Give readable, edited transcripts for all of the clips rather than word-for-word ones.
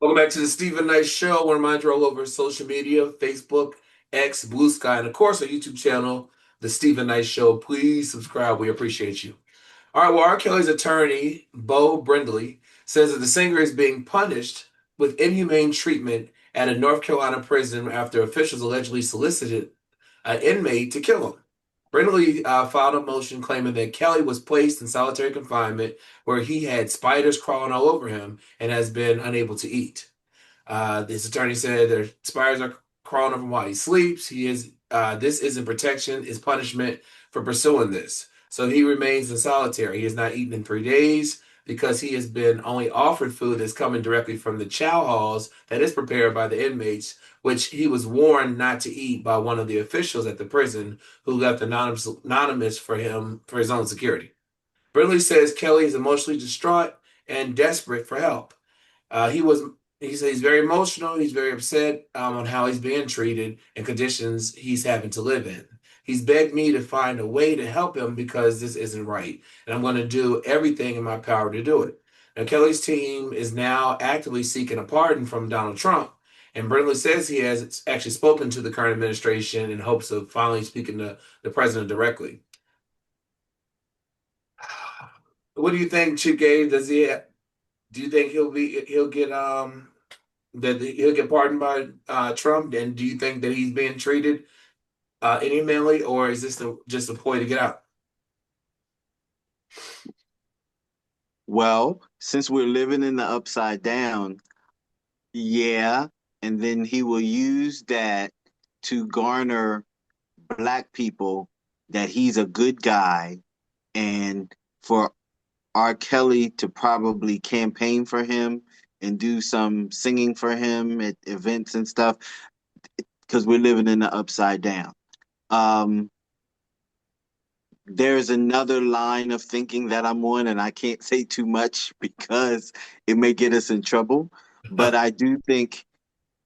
Welcome back to the Stephen Knight Show. I want to remind you all over social media, Facebook, X, Blue Sky, and of course our YouTube channel, The Stephen Knight Show. Please subscribe. We appreciate you. All right, well, R. Kelly's attorney, Bo Brindley, says that the singer is being punished with inhumane treatment at a North Carolina prison after officials allegedly solicited an inmate to kill him. Brindley filed a motion claiming that Kelly was placed in solitary confinement where he had spiders crawling all over him and has been unable to eat. His attorney said that spiders are crawling over him while he sleeps. This isn't protection, it's punishment for pursuing this. So he remains in solitary. He has not eaten in 3 days because he has been only offered food that's coming directly from the chow halls that is prepared by the inmates, which he was warned not to eat by one of the officials at the prison who left anonymous for him for his own security. Brindley says Kelly is emotionally distraught and desperate for help. Uh, he was he said he's very emotional. He's very upset on how he's being treated and conditions he's having to live in. He's begged me to find a way to help him because this isn't right, and I'm going to do everything in my power to do it. Now, Kelly's team is now actively seeking a pardon from Donald Trump, and Brindley says he has actually spoken to the current administration in hopes of finally speaking to the president directly. What do you think, Chief Gabe? Do you think he'll get pardoned by Trump? And do you think that he's being treated inhumanely, or is this just a ploy to get out? Well, since we're living in the upside down, yeah, and then he will use that to garner black people that he's a good guy and for R. Kelly to probably campaign for him and do some singing for him at events and stuff because we're living in the upside down. Um, there's another line of thinking that I'm on, and I can't say too much because it may get us in trouble. But I do think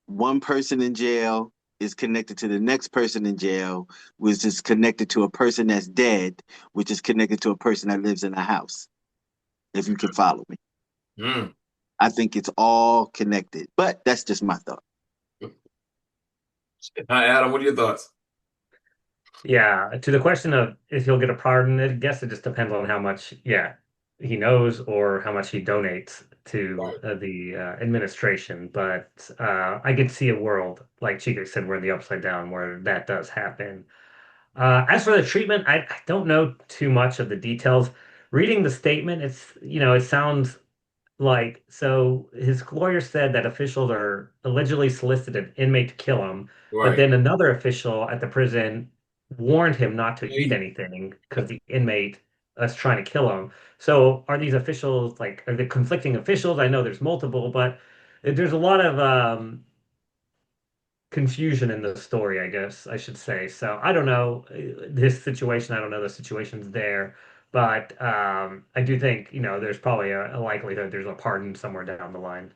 one person in jail is connected to the next person in jail, which is connected to a person that's dead, which is connected to a person that lives in a house, if you can follow me. Mm. I think it's all connected, but that's just my thought. Hi, Adam. What are your thoughts? Yeah, to the question of if he'll get a pardon, I guess it just depends on how much, yeah, he knows or how much he donates to Right. the administration. But I could see a world, like Chico said, we're in the upside down where that does happen. As for the treatment, I don't know too much of the details. Reading the statement, it sounds like so his lawyer said that officials are allegedly solicited an inmate to kill him, but Right. then another official at the prison warned him not to eat anything because the inmate is trying to kill him. So are these officials like are they conflicting officials? I know there's multiple, but there's a lot of confusion in the story, I guess I should say. So I don't know this situation. I don't know the situations there, but I do think there's probably a likelihood there's a pardon somewhere down the line.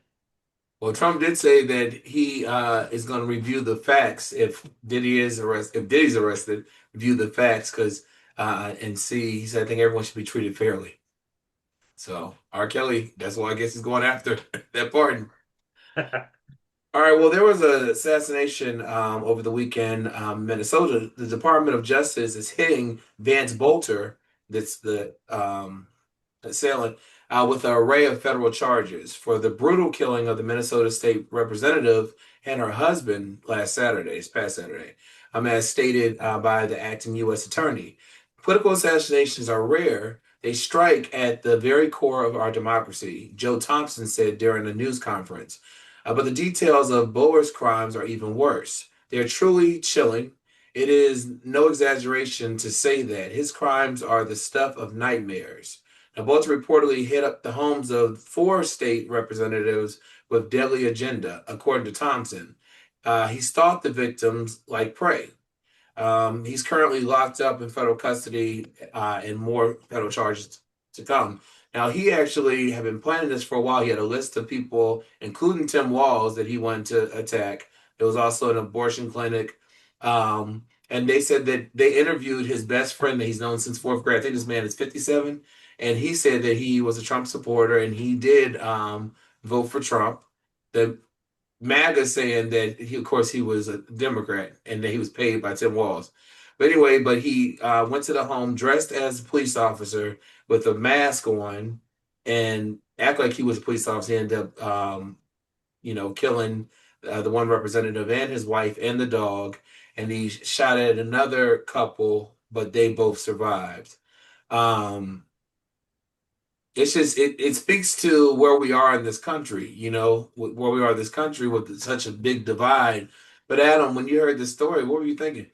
Well, Trump did say that he is going to review the facts if Diddy's arrested, review the facts because and see. He said I think everyone should be treated fairly. So R. Kelly, that's why I guess he's going after that pardon. All right. Well, there was an assassination over the weekend, Minnesota. The Department of Justice is hitting Vance Bolter, that's the assailant, with an array of federal charges for the brutal killing of the Minnesota state representative and her husband this past Saturday, as stated by the acting U.S. attorney. Political assassinations are rare. They strike at the very core of our democracy, Joe Thompson said during a news conference. But the details of Boer's crimes are even worse. They're truly chilling. It is no exaggeration to say that his crimes are the stuff of nightmares. Now, both reportedly hit up the homes of four state representatives with deadly agenda, according to Thompson. He stalked the victims like prey. He's currently locked up in federal custody and more federal charges to come. Now, he actually had been planning this for a while. He had a list of people, including Tim Walz, that he wanted to attack. There was also an abortion clinic. And they said that they interviewed his best friend that he's known since fourth grade. I think this man is 57. And he said that he was a Trump supporter and he did vote for Trump. the MAGA saying that of course, he was a Democrat and that he was paid by Tim Walz. But anyway, he went to the home dressed as a police officer with a mask on and act like he was a police officer. He ended up, killing the one representative and his wife and the dog. And he shot at another couple, but they both survived. Um, it's just it speaks to where we are in this country, where we are in this country with such a big divide. But Adam, when you heard this story, what were you thinking?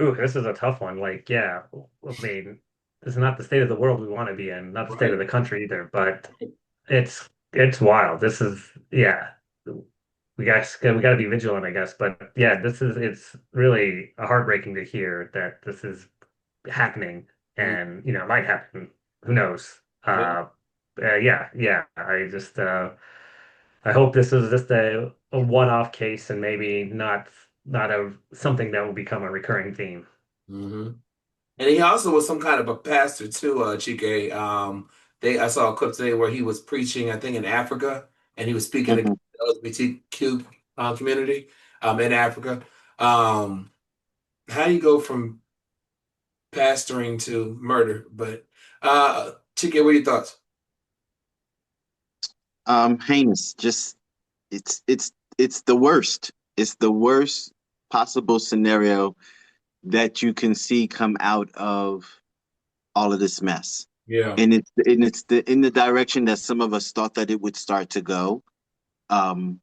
Ooh, this is a tough one. Like, yeah, I mean, this is not the state of the world we want to be in, not the state Right. of the country either, but it's wild. This is yeah. We got to be vigilant, I guess. But yeah, it's really heartbreaking to hear that this is happening Mm, and it might happen. Who knows? yeah. Yeah. I hope this is just a one-off case and maybe not a something that will become a recurring theme. Hmm. And he also was some kind of a pastor too, Chike. I saw a clip today where he was preaching, I think, in Africa, and he was speaking to Mhm. the LGBTQ community in Africa. Um, how do you go from pastoring to murder? But Chike, what are your thoughts? Heinous. Just it's the worst. It's the worst possible scenario that you can see come out of all of this mess. Yeah. And it's in the direction that some of us thought that it would start to go. Um,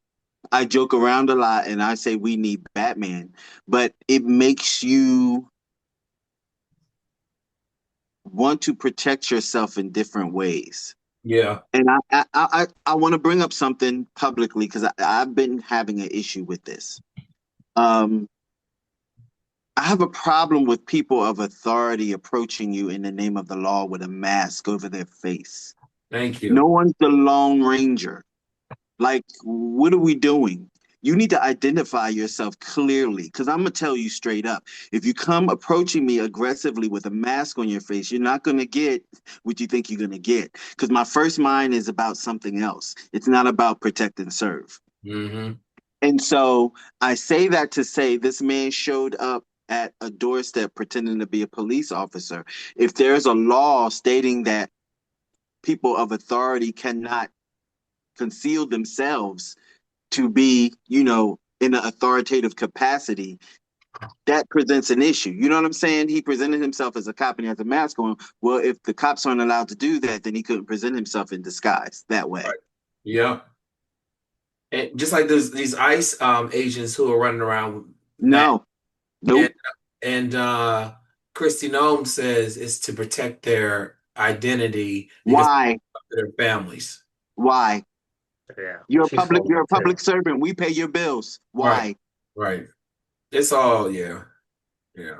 I joke around a lot and I say we need Batman, but it makes you want to protect yourself in different ways. Yeah. And I want to bring up something publicly because I've been having an issue with this. Um, I have a problem with people of authority approaching you in the name of the law with a mask over their face. Thank you. No one's the Lone Ranger. Like, what are we doing? You need to identify yourself clearly because I'm going to tell you straight up. If you come approaching me aggressively with a mask on your face, you're not going to get what you think you're going to get. Because my first mind is about something else. It's not about protect and serve. Hmm. And so I say that to say this man showed up at a doorstep pretending to be a police officer. If there's a law stating that people of authority cannot conceal themselves to be, in an authoritative capacity, that presents an issue. You know what I'm saying? He presented himself as a cop and he has a mask on. Well, if the cops aren't allowed to do that, then he couldn't present himself in disguise that way. Right. Yeah. And just like these ICE agents who are running around mad, No, and nope. Christy Nome says it's to protect their identity because Why? of their families. Why? Yeah, You're a she's public. full of You're a it public too. servant. We pay your bills. Right. Why? Right. It's all, yeah. Yeah.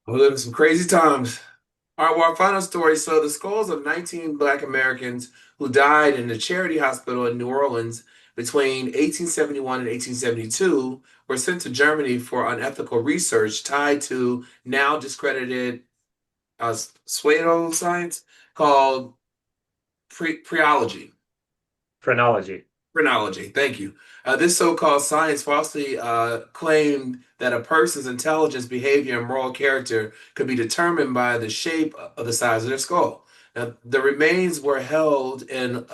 We're living some crazy times. All right, well, our final story. So, the skulls of 19 Black Americans who died in a charity hospital in New Orleans between 1871 and 1872 were sent to Germany for unethical research tied to now discredited pseudoscience called preology. Phrenology. Phrenology, thank you. This so-called science falsely claimed that a person's intelligence, behavior, and moral character could be determined by the shape of the size of their skull. Now, the remains were held in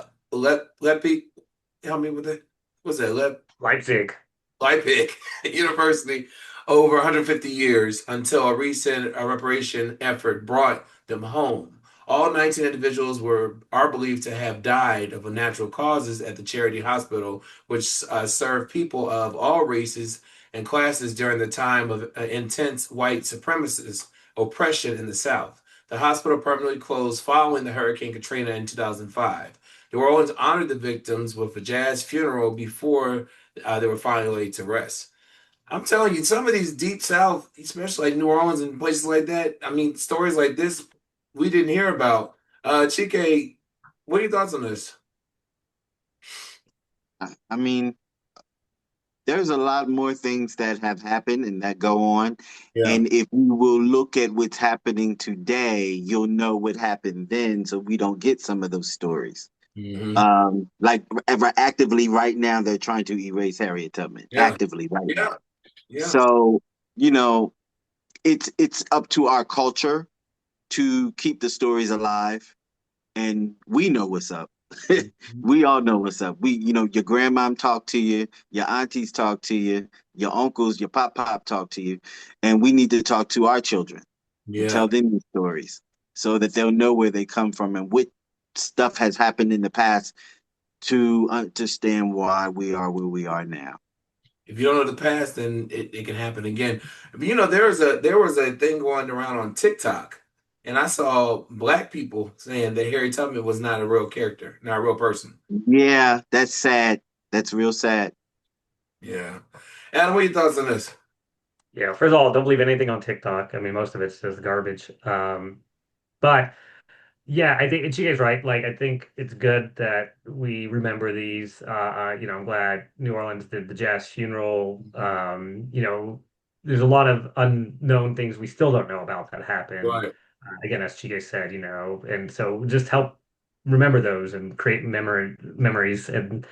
help me with it. What's that? Leipzig. Leipzig University over 150 years until a recent reparation effort brought them home. All 19 individuals are believed to have died of natural causes at the charity hospital, which served people of all races and classes during the time of intense white supremacist oppression in the South. The hospital permanently closed following the Hurricane Katrina in 2005. New Orleans honored the victims with a jazz funeral before they were finally laid to rest. I'm telling you, some of these deep South, especially like New Orleans and places like that, I mean, stories like this we didn't hear about. Chike, what are your thoughts on this? I mean, there's a lot more things that have happened and that go on. Yeah. And if we will look at what's happening today, you'll know what happened then, so we don't get some of those stories. Hmm. Like actively right now, they're trying to erase Harriet Tubman Yeah. actively right now. Yeah. Yeah. So, you know, it's up to our culture to keep the stories alive, and we know what's up. Mhm. We all know what's up. Your grandmom talk to you, your aunties talk to you, your uncles, your pop talk to you, and we need to talk to our children and Yeah. tell them these stories so that they'll know where they come from and what stuff has happened in the past to understand why we are where we are now. If you don't know the past, then it can happen again. But there was a thing going around on TikTok, and I saw black people saying that Harry Tubman was not a real character, not a real person. Yeah, that's sad. That's real sad. Yeah. Adam, what are your thoughts on this? Yeah, first of all, don't believe anything on TikTok. I mean, most of it's just garbage. But yeah, I think Chica's right. Like, I think it's good that we remember these. I'm glad New Orleans did the jazz funeral. There's a lot of unknown things we still don't know about that happened. Right. Again, as Chica said, and so just help remember those and create memories. And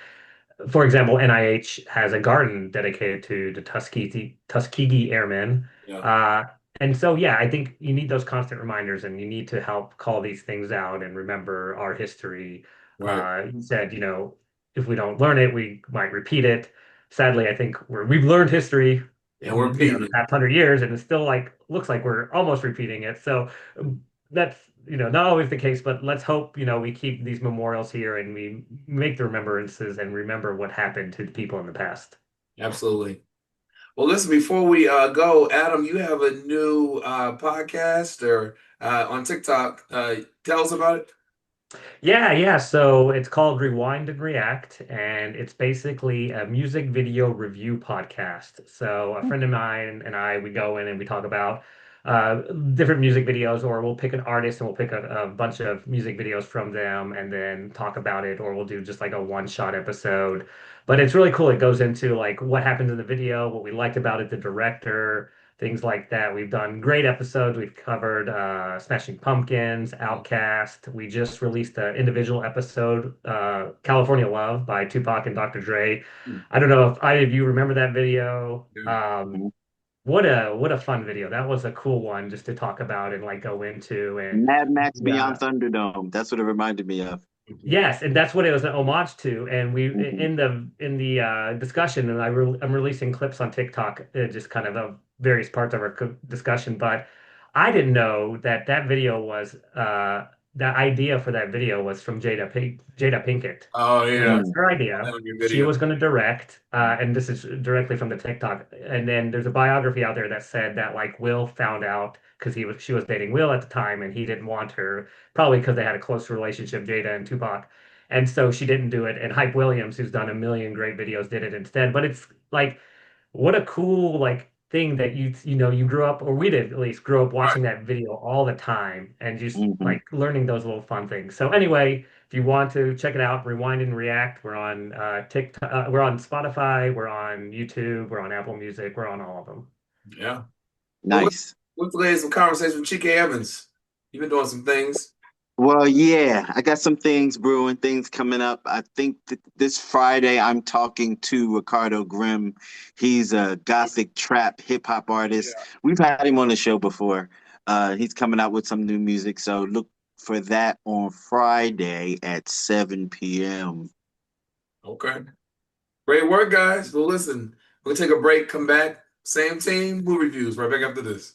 for example, NIH has a garden dedicated to the Tuskegee Airmen. Yeah. Uh, and so, yeah, I think you need those constant reminders and you need to help call these things out and remember our history. Right. You said, if we don't learn it, we might repeat it. Sadly, I think we've learned history And we're in, repeating the it. past 100 years, and it still looks like we're almost repeating it. So that's not always the case, but let's hope we keep these memorials here and we make the remembrances and remember what happened to the people in the past. Absolutely. Well, listen, before we go, Adam, you have a new podcast or on TikTok. Tell us about it. Yeah, yeah. So it's called Rewind and React, and it's basically a music video review podcast. So a friend of mine and I, we go in and we talk about different music videos, or we'll pick an artist and we'll pick a bunch of music videos from them and then talk about it, or we'll do just like a one-shot episode. But it's really cool. It goes into like what happened in the video, what we liked about it, the director, things like that. We've done great episodes. We've covered Smashing Pumpkins, Outkast. We just released an individual episode, California Love by Tupac and Dr. Dre. Hmm. I don't know if either of you remember that video. Yeah. What a fun video. That was a cool one just to talk about and like go into and Mad Max yeah. Beyond Thunderdome. That's what it reminded me of. Mhm. Yes, and that's what it was an homage to. And we Mhm. in the discussion, and I'm releasing clips on TikTok, just kind of various parts of our discussion. But I didn't know that video was the idea for that video was from Jada Pinkett. Oh It was yeah. Mm. her Saw idea. that on your She video. was going to direct, and this is directly from the TikTok. And then there's a biography out there that said that like Will found out because she was dating Will at the time, and he didn't want her probably because they had a close relationship, Jada and Tupac. And so she didn't do it. And Hype Williams, who's done a million great videos, did it instead. But it's like, what a cool like thing that you grew up, or we did at least, grew up Right. watching that video all the time and just Mhm. like learning those little fun things. So anyway, if you want to check it out, Rewind and React, we're on TikTok, we're on Spotify, we're on YouTube, we're on Apple Music, we're on all of them. Yeah. Well, Nice. let's lay some conversation with Chike Evans. You've been doing some things. Well, yeah, I got some things brewing, things coming up. I think this Friday I'm talking to Ricardo Grimm. He's a gothic trap hip hop artist. Yeah. We've had him on the show before. He's coming out with some new music, so look for that on Friday at 7 p.m. Okay. Great work, guys. Well, listen, we'll take a break, come back. Same team, movie reviews right back after this.